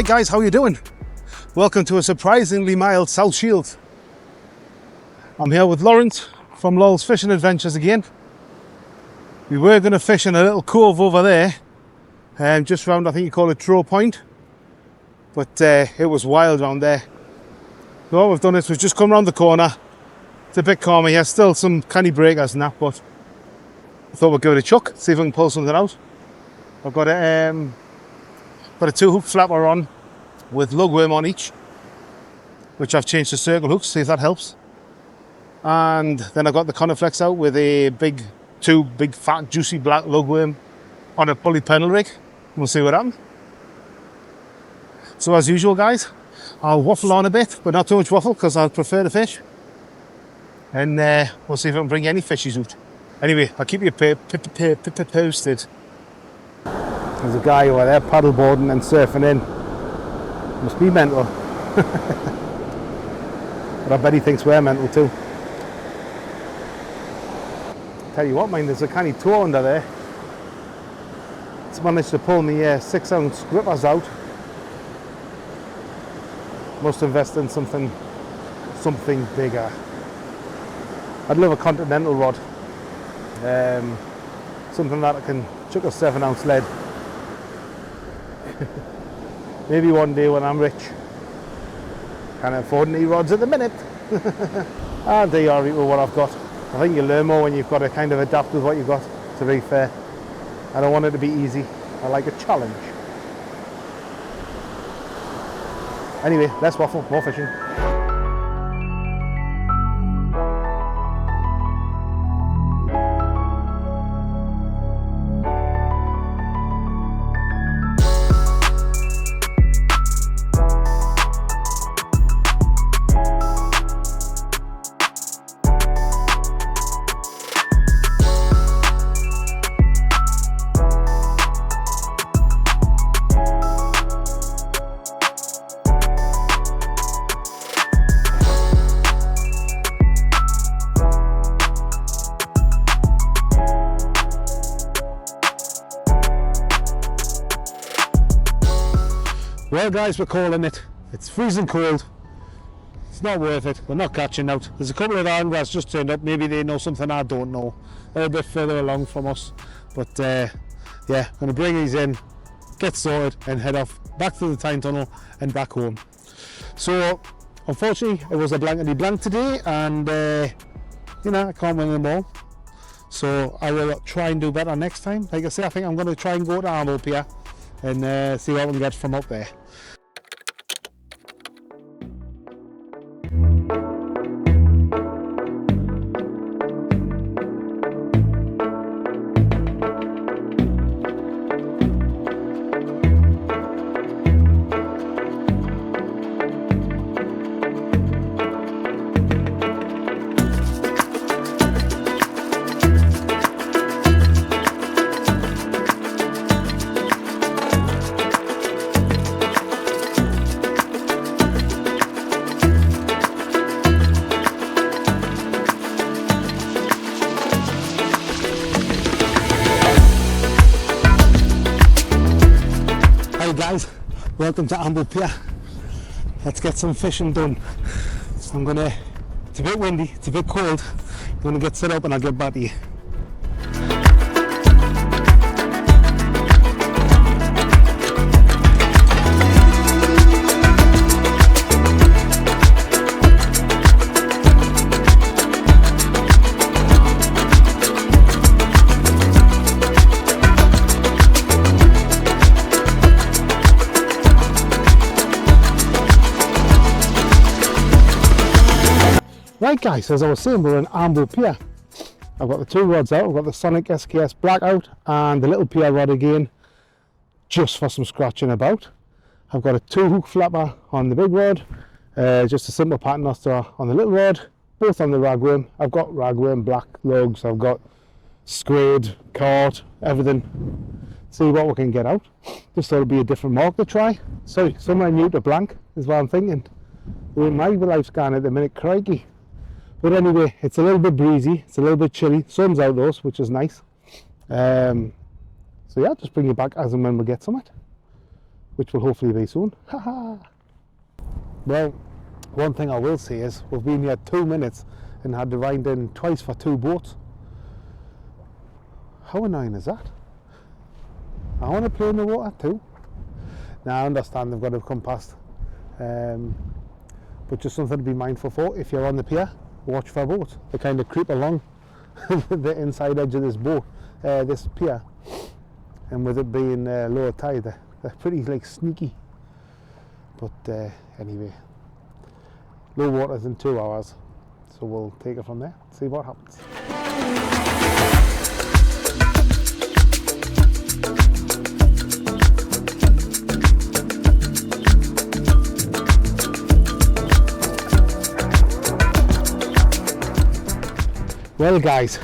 Right guys, how are you doing? Welcome to a surprisingly mild South Shields. I'm here with Lawrence from Lowell's Fishing Adventures again. We were going to fish in a little cove over there, just round, I think you call it Trow Point, but it was wild around there. So what we've done is we've just come round the corner. It's a bit calmer here, still some canny breakers and that, but I thought we'd give it a chuck, see if we can pull something out. I've got a 2-hook flapper on with lugworm on each, which I've changed to circle hooks, see if that helps. And then I've got the Coniflex out with a two big fat juicy black lugworm on a pulley pennel rig. We'll see what happens. So as usual guys, I'll waffle on a bit, but not too much waffle because I prefer to fish. And we'll see if I can bring any fishies out. Anyway, I'll keep you posted. There's a guy over there paddleboarding and surfing in. Must be mental. But I bet he thinks we're mental too. Tell you what, mind, there's a canny tow under there. It's managed to pull me 6-ounce grippers out. Must invest in something bigger. I'd love a continental rod. Something that I can chuck a 7-ounce lead. Maybe one day when I'm rich. Can't afford any rods at the minute. I'll do alright with what I've got. I think you learn more when you've got to kind of adapt with what you've got, to be fair. I don't want it to be easy. I like a challenge. Anyway, less waffle, more fishing. Well guys, we're calling it. It's freezing cold. It's not worth it. We're not catching out. There's a couple of anglers just turned up. Maybe they know something I don't know. They're a bit further along from us. But yeah, I'm going to bring these in, get sorted and head off back to the Tyne Tunnel and back home. So unfortunately it was a blankety blank today, and you know, I can't win them all. So I will try and do better next time. Like I say, I think I'm going to try and go to Amble pier and see what we can get from up there. Guys, welcome to Amble pier. Let's get some fishing done. It's a bit windy, it's a bit cold. I'm gonna get set up and I'll get back to you. Right guys, as I was saying, we're in Amble pier. I've got the two rods out. I've got the Sonic SKS Blackout and the little pier rod again, just for some scratching about. I've got a 2-hook flapper on the big rod, just a simple paternoster on the little rod, both on the ragworm. I've got ragworm, black lugs, I've got squid, cod, everything. See what we can get out. Just thought it'd be a different mark to try. So somewhere new to blank is what I'm thinking. We might be live scan at the minute, crikey. But anyway, it's a little bit breezy, it's a little bit chilly. Sun's out though, which is nice. So yeah, just bring you back as and when we get some it. which will hopefully be soon. Well, one thing I will say is we've been here 2 minutes and had to wind in twice for 2 boats. How annoying is that? I want to play in the water too. Now I understand they've got to come past, but just something to be mindful for. If you're on the pier, watch for boats. They kind of creep along the inside edge of this boat, this pier, and with it being lower tide, they're pretty like sneaky. But anyway, low water's in 2 hours, so we'll take it from there, see what happens. Well guys,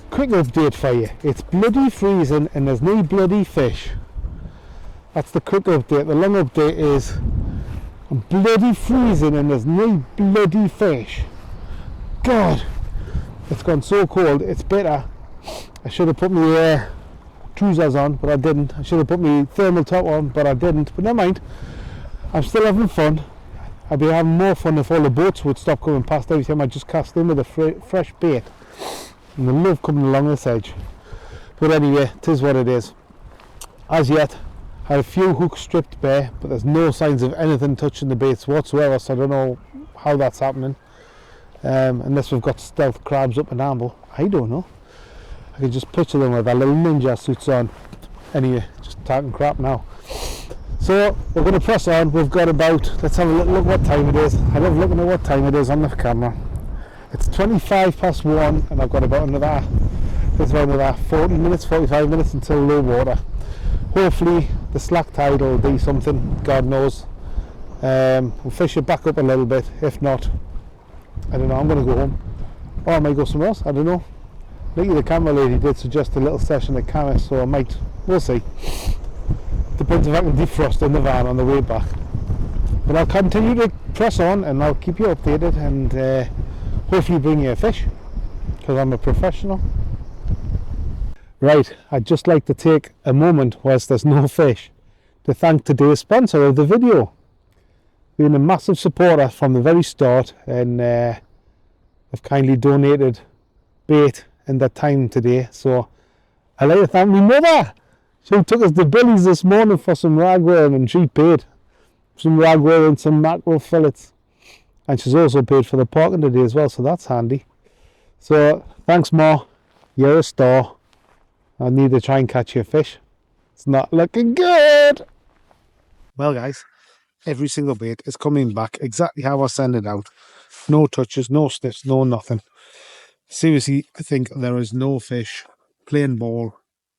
quick update for you. It's bloody freezing and there's no bloody fish. That's the quick update. The long update is I'm bloody freezing and there's no bloody fish. God, it's gone so cold, it's bitter. I should have put my trousers on, but I didn't. I should have put my thermal top on, but I didn't. But never mind, I'm still having fun. I'd be having more fun if all the boats would stop coming past every time I just cast in with a fresh bait. And I love coming along this edge. But anyway, it is what it is. As yet, I had a few hooks stripped bare, but there's no signs of anything touching the baits whatsoever, so I don't know how that's happening. Unless we've got stealth crabs up in Amble. I don't know. I can just picture them with their little ninja suits on. Anyway, just talking crap now. So we're going to press on. We've got about, let's have a look what time it is. I love looking at what time it is on the camera. It's 1:25 and I've got about another 40 minutes, 45 minutes until low water. Hopefully the slack tide will do something, God knows. We'll fish it back up a little bit. If not, I don't know, I'm going to go home. Or I might go somewhere else, I don't know. Maybe the camera lady did suggest a little session at Camas, so I might, we'll see. Depends if I can defrost in the van on the way back. But I'll continue to press on and I'll keep you updated and hopefully bring you a fish, because I'm a professional. Right, I'd just like to take a moment whilst there's no fish to thank today's sponsor of the video. Been a massive supporter from the very start, and they've kindly donated bait and their time today. So I'd like to thank my mother. She took us to Billy's this morning for some ragworm and she paid some ragworm and some mackerel fillets. And she's also paid for the parking today as well, so that's handy. So thanks Ma, you're a star. I need to try and catch you a fish. It's not looking good. Well guys, every single bait is coming back exactly how I send it out. No touches, no stiffs, no nothing. Seriously, I think there is no fish playing ball.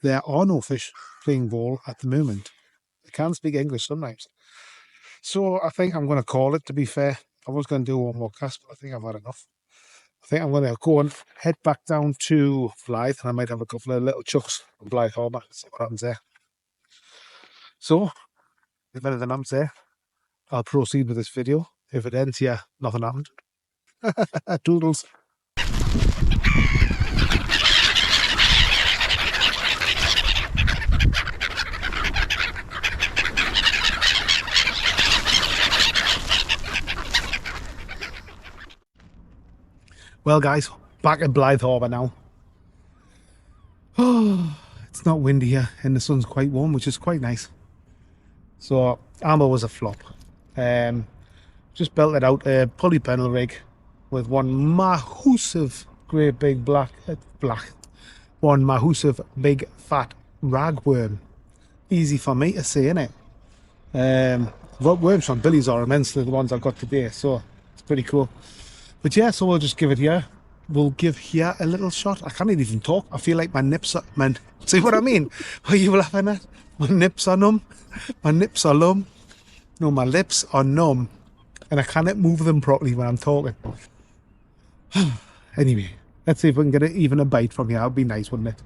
There are no fish playing ball at the moment. I can speak English sometimes. So I think I'm going to call it, to be fair. I was going to do one more cast, but I think I've had enough. I think I'm going to go and head back down to Blyth, and I might have a couple of little chucks on Blyth Harbour, see what happens there. So, if anything happens there, I'll proceed with this video. If it ends here, nothing happened. Doodles. Well guys, back at Blyth Harbour now. Oh, it's not windy here and the sun's quite warm, which is quite nice. So Amble was a flop. Just belted out a pulley pennel rig with one massive great big one massive big fat ragworm. Easy for me to say, innit? Worms from Billy's are immensely the ones I've got today, so it's pretty cool. But yeah, so we'll just give it here. We'll give here a little shot. I can't even talk. I feel like my nips are, man, see what I mean? Are you laughing at? My nips are numb. My nips are numb. No, my lips are numb. And I cannot move them properly when I'm talking. Anyway, let's see if we can get even a bite from here. That'd be nice, wouldn't it?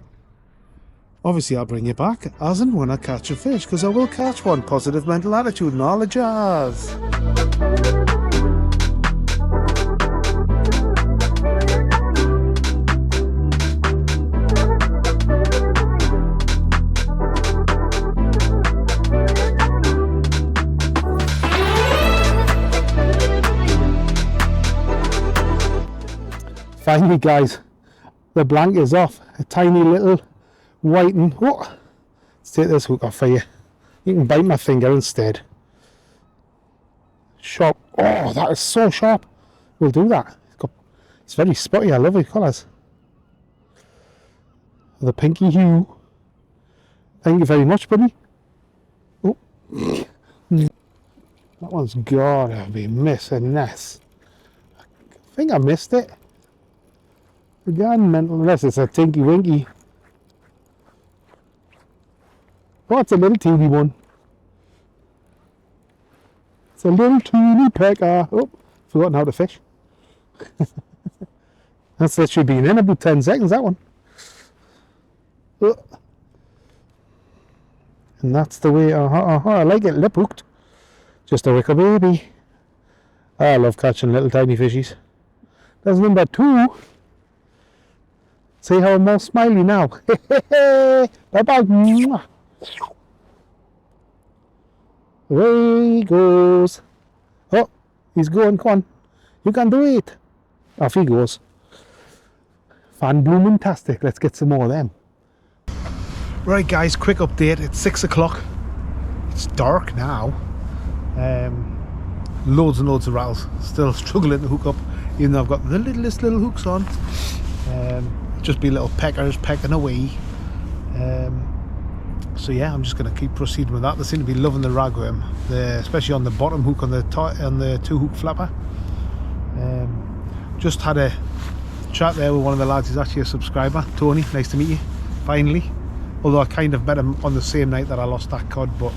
Obviously, I'll bring you back as and when I catch a fish, because I will catch one. Positive mental attitude and all the jazz. Finally guys, the blanket is off. A tiny little whiting. Oh, let's take this hook off for you. You can bite my finger instead. Sharp. Oh, that is so sharp. We'll do that. It's very spotty. I love the colours. The pinky hue. Thank you very much, buddy. Oh, that one's gotta be missing this. I think I missed it. Again, mental, unless it's a tinky winky. Oh, it's a little teeny one. It's a little teeny pecker. Oh, forgotten how to fish. That's literally been in about 10 seconds, that one. Oh. And that's the way, I like it lip hooked. Just a wicker baby. I love catching little tiny fishies. There's number 2. See how I'm all smiley now. Bye bye. Away he goes. Oh, he's going, come on. You can do it. Off he goes. Fan bloomin-tastic. Let's get some more of them. Right guys, quick update. It's 6 o'clock. It's dark now. Loads and loads of rattles. Still struggling to hook up, even though I've got the littlest little hooks on. Just be little peckers pecking away. So yeah, I'm just going to keep proceeding with that. They seem to be loving the ragworm, especially on the bottom hook on the 2-hook flapper. Just had a chat there with one of the lads. He's actually a subscriber, Tony. Nice to meet you, finally. Although I kind of met him on the same night that I lost that cod, but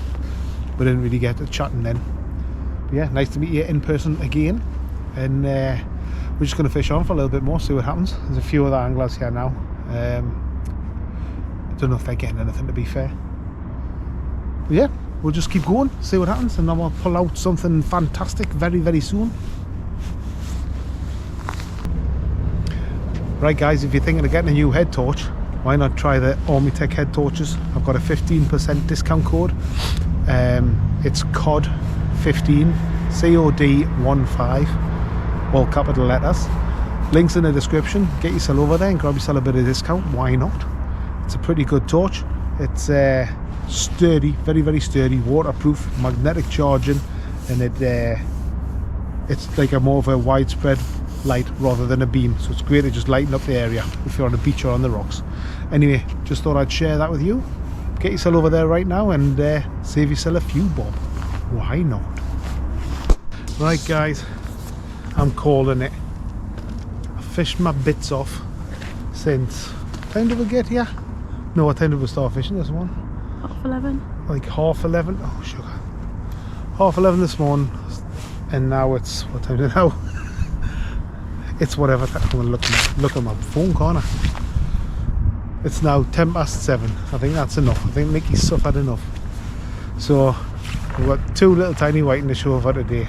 we didn't really get to chatting then. But yeah, nice to meet you in person again. And we're just going to fish on for a little bit more, see what happens. There's a few other anglers here now. I don't know if they're getting anything, to be fair. But yeah, we'll just keep going, see what happens, and then we'll pull out something fantastic very, very soon. Right guys, if you're thinking of getting a new head torch, why not try the Army-Tech head torches? I've got a 15% discount code. It's COD15, COD15, all capital letters. Links in the description. Get yourself over there and grab yourself a bit of discount. Why not? It's a pretty good torch. It's sturdy, very, very sturdy, waterproof, magnetic charging, and it's like a more of a widespread light rather than a beam, so it's great to just lighten up the area if you're on a beach or on the rocks. Anyway, just thought I'd share that with you. Get yourself over there right now and save yourself a few bob. Why not? Right guys, I'm calling it. I fished my bits off since, what time did we get here? No, what time did we start fishing this one? 11:30. Like 11:30. Oh sugar. 11:30 this morning, and now it's, what time is it now? It's whatever. I'm going to look at my phone corner. It's now 7:10. I think that's enough. I think Mickey's suffered enough. So we've got 2 little tiny whiting to show for today.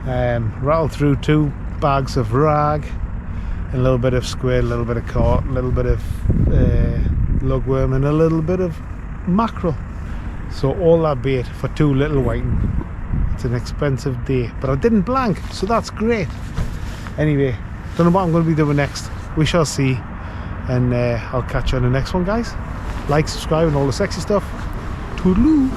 Rattled through 2 bags of rag, and a little bit of squid, a little bit of carp, a little bit of lugworm, and a little bit of mackerel. So all that bait for 2 little whiting. It's an expensive day, but I didn't blank, so that's great. Anyway, don't know what I'm going to be doing next. We shall see, and I'll catch you on the next one, guys. Like, subscribe, and all the sexy stuff. Toodaloo.